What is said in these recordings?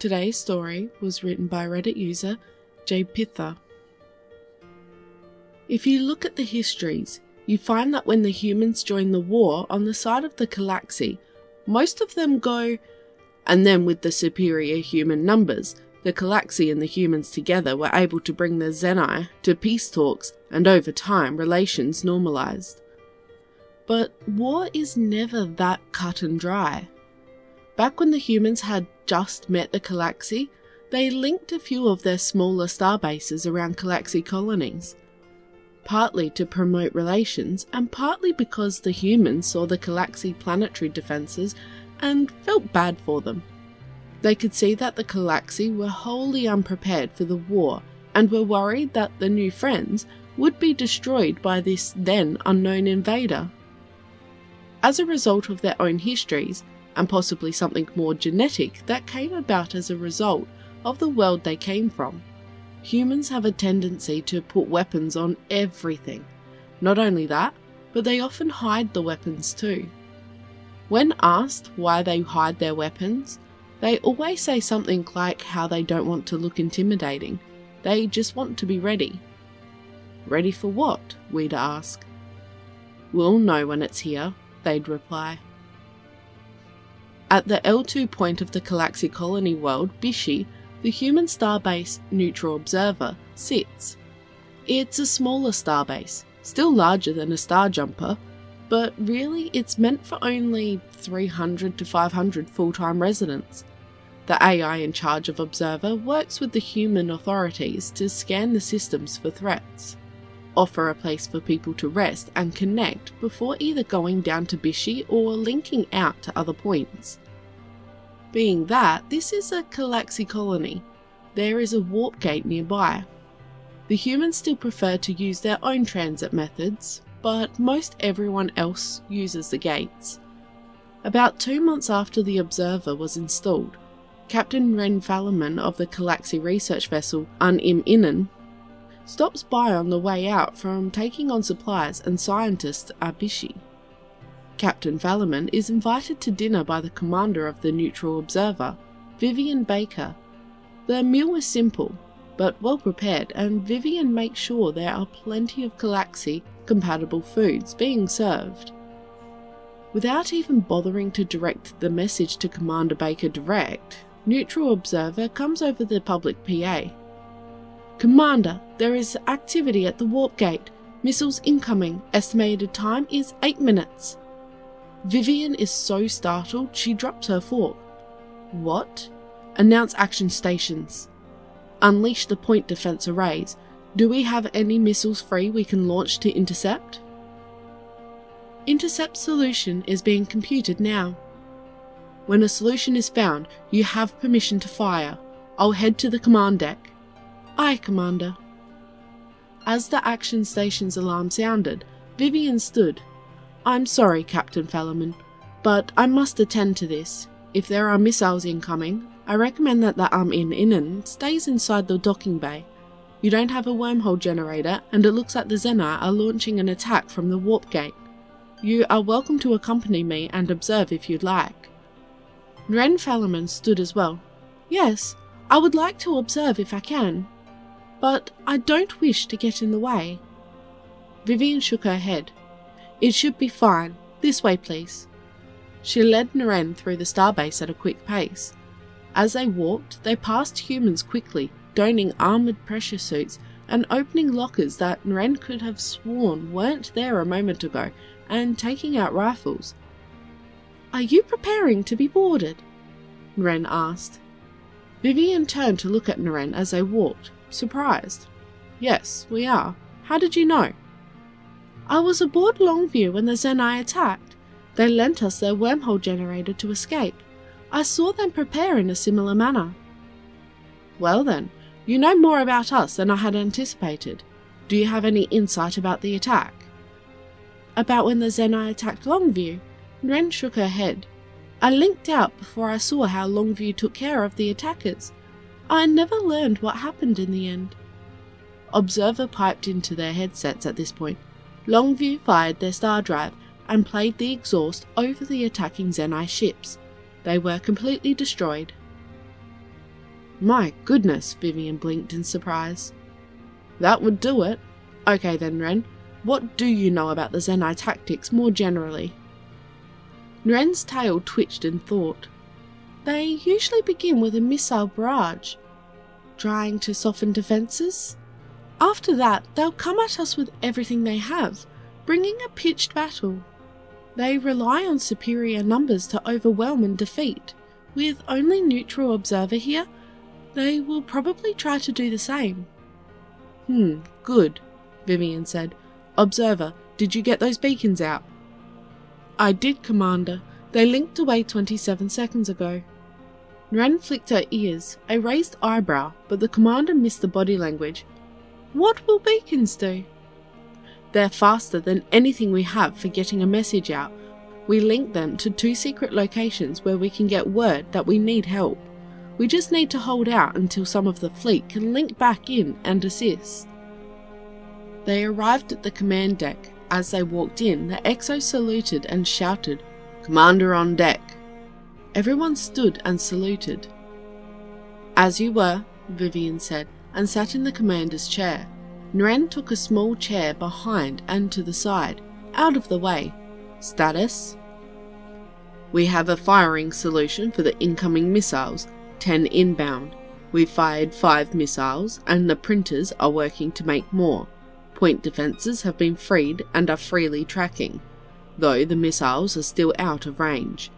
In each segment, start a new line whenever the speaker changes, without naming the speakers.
Today's story was written by Reddit user jpitha. If you look at the histories, you find that when the humans joined the war on the side of the galaxy, most of them go, and then with the superior human numbers, the galaxy and the humans together were able to bring the Zeni to peace talks, and over time relations normalized. But war is never that cut and dry. Back when the humans had just met the galaxy, they linked a few of their smaller starbases around galaxy colonies, partly to promote relations and partly because the humans saw the galaxy planetary defences and felt bad for them. They could see that the galaxy were wholly unprepared for the war and were worried that the new friends would be destroyed by this then unknown invader. As a result of their own histories, and possibly something more genetic that came about as a result of the world they came from, humans have a tendency to put weapons on everything. Not only that, but they often hide the weapons too. When asked why they hide their weapons, they always say something like how they don't want to look intimidating, they just want to be ready. Ready for what? We'd ask. We'll know when it's here, they'd reply. At the L2 point of the galaxy colony world, Bishi, the human starbase Neutral Observer, sits. It's a smaller starbase, still larger than a star jumper, but really it's meant for only 300 to 500 full-time residents. The AI in charge of Observer works with the human authorities to scan the systems for threats, offer a place for people to rest and connect before either going down to Bishi or linking out to other points. Being that this is a galaxy colony, there is a warp gate nearby. The humans still prefer to use their own transit methods, but most everyone else uses the gates. About 2 months after the Observer was installed, Captain Ren Fallerman of the galaxy research vessel Innen stops by on the way out from taking on supplies and scientists at Bishi. Captain Fallerman is invited to dinner by the commander of the Neutral Observer, Vivian Baker. The meal is simple, but well prepared, and Vivian makes sure there are plenty of galaxy-compatible foods being served. Without even bothering to direct the message to Commander Baker direct, Neutral Observer comes over the public PA. Commander, there is activity at the warp gate. Missiles incoming. Estimated time is 8 minutes. Vivian is so startled she drops her fork. What? Announce action stations. Unleash the point defense arrays. Do we have any missiles free we can launch to intercept? Intercept solution is being computed now. When a solution is found, you have permission to fire. I'll head to the command deck. Aye, Commander. As the action station's alarm sounded, Vivian stood. I'm sorry, Captain Fallerman, but I must attend to this. If there are missiles incoming, I recommend that the Innen stays inside the docking bay. You don't have a wormhole generator, and it looks like the Zeni are launching an attack from the warp gate. You are welcome to accompany me and observe if you'd like. Ren Fallerman stood as well. Yes, I would like to observe if I can, but I don't wish to get in the way. Vivian shook her head. It should be fine. This way, please. She led Naren through the starbase at a quick pace. As they walked, they passed humans quickly, donning armoured pressure suits and opening lockers that Naren could have sworn weren't there a moment ago, and taking out rifles. Are you preparing to be boarded? Naren asked. Vivian turned to look at Naren as they walked, surprised. Yes, we are. How did you know? I was aboard Longview when the Zeni attacked. They lent us their wormhole generator to escape. I saw them prepare in a similar manner. Well then, you know more about us than I had anticipated. Do you have any insight about the attack? About when the Zeni attacked Longview? Ren shook her head. I linked out before I saw how Longview took care of the attackers. I never learned what happened in the end. Observer piped into their headsets at this point. Longview fired their star drive and played the exhaust over the attacking Zeni ships. They were completely destroyed. My goodness, Vivian blinked in surprise. That would do it. Okay then, Ren, what do you know about the Zenai tactics more generally? Ren's tail twitched in thought. They usually begin with a missile barrage, trying to soften defences. After that, they'll come at us with everything they have, bringing a pitched battle. They rely on superior numbers to overwhelm and defeat. With only neutral observer here, they will probably try to do the same. Good, Vivian said. Observer, did you get those beacons out? I did, Commander. They linked away 27 seconds ago. Ren flicked her ears, a raised eyebrow, but the commander missed the body language. What will beacons do? They're faster than anything we have for getting a message out. We link them to 2 secret locations where we can get word that we need help. We just need to hold out until some of the fleet can link back in and assist. They arrived at the command deck. As they walked in, the XO saluted and shouted, "Commander on deck." Everyone stood and saluted. As you were, Vivian said, and sat in the commander's chair. Ren took a small chair behind and to the side, out of the way. Status? We have a firing solution for the incoming missiles, 10 inbound. We've fired 5 missiles, and the printers are working to make more. Point defences have been freed and are freely tracking, though the missiles are still out of range.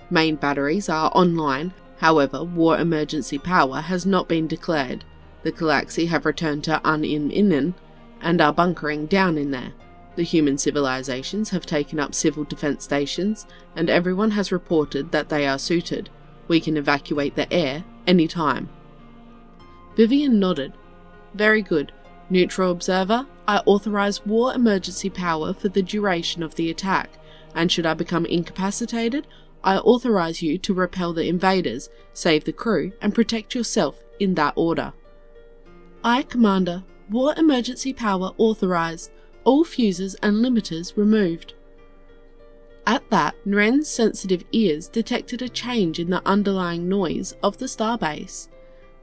Main batteries are online, however war emergency power has not been declared. The Galaxy have returned to Uniminen and are bunkering down in there. The human civilizations have taken up civil defence stations, and everyone has reported that they are suited. We can evacuate the air any time. Vivian nodded. Very good. Neutral observer, I authorise war emergency power for the duration of the attack, and should I become incapacitated, I authorise you to repel the invaders, save the crew, and protect yourself in that order. Aye, Commander. War emergency power authorised. All fuses and limiters removed. At that, Ren's sensitive ears detected a change in the underlying noise of the starbase.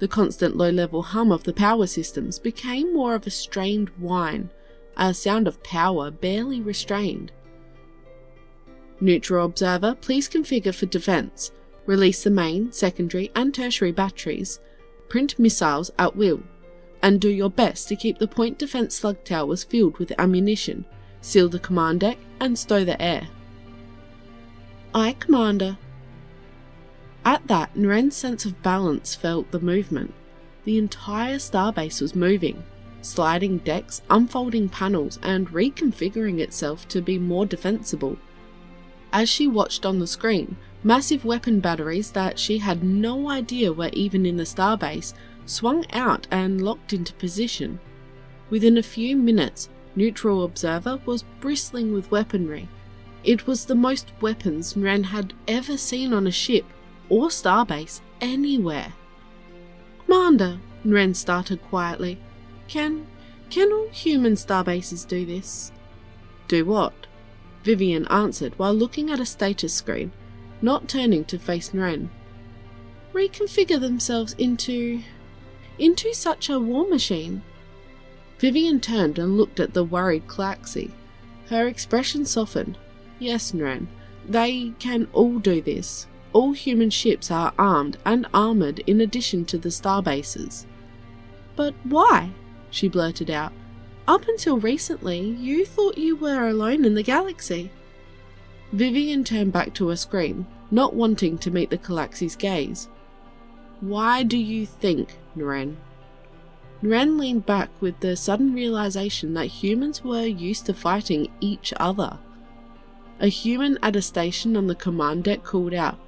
The constant low-level hum of the power systems became more of a strained whine, a sound of power barely restrained. Neutral observer, please configure for defense. Release the main, secondary and tertiary batteries. Print missiles at will. And do your best to keep the point defense slug towers filled with ammunition. Seal the command deck and stow the air. Aye, Commander. At that, Ren's sense of balance felt the movement. The entire starbase was moving, sliding decks, unfolding panels, and reconfiguring itself to be more defensible. As she watched on the screen, massive weapon batteries that she had no idea were even in the starbase swung out and locked into position. Within a few minutes, Neutral Observer was bristling with weaponry. It was the most weapons Ren had ever seen on a ship or starbase anywhere. Commander, Ren started quietly. Can all human starbases do this? Do what? Vivian answered while looking at a status screen, not turning to face Ren. Reconfigure themselves into such a war machine. Vivian turned and looked at the worried Galaxy. Her expression softened. Yes, Ren, they can all do this. All human ships are armed and armoured in addition to the starbases. But why? She blurted out. Up until recently, you thought you were alone in the galaxy. Vivian turned back to her screen, not wanting to meet the Galaxy's gaze. Why do you think, Ren? Ren leaned back with the sudden realization that humans were used to fighting each other. A human at a station on the command deck called out,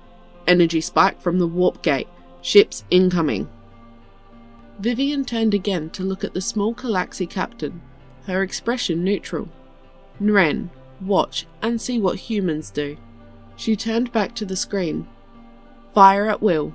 "Energy spike from the warp gate. Ships incoming." Vivian turned again to look at the small Galaxy captain, her expression neutral. Ren, watch and see what humans do. She turned back to the screen. Fire at will.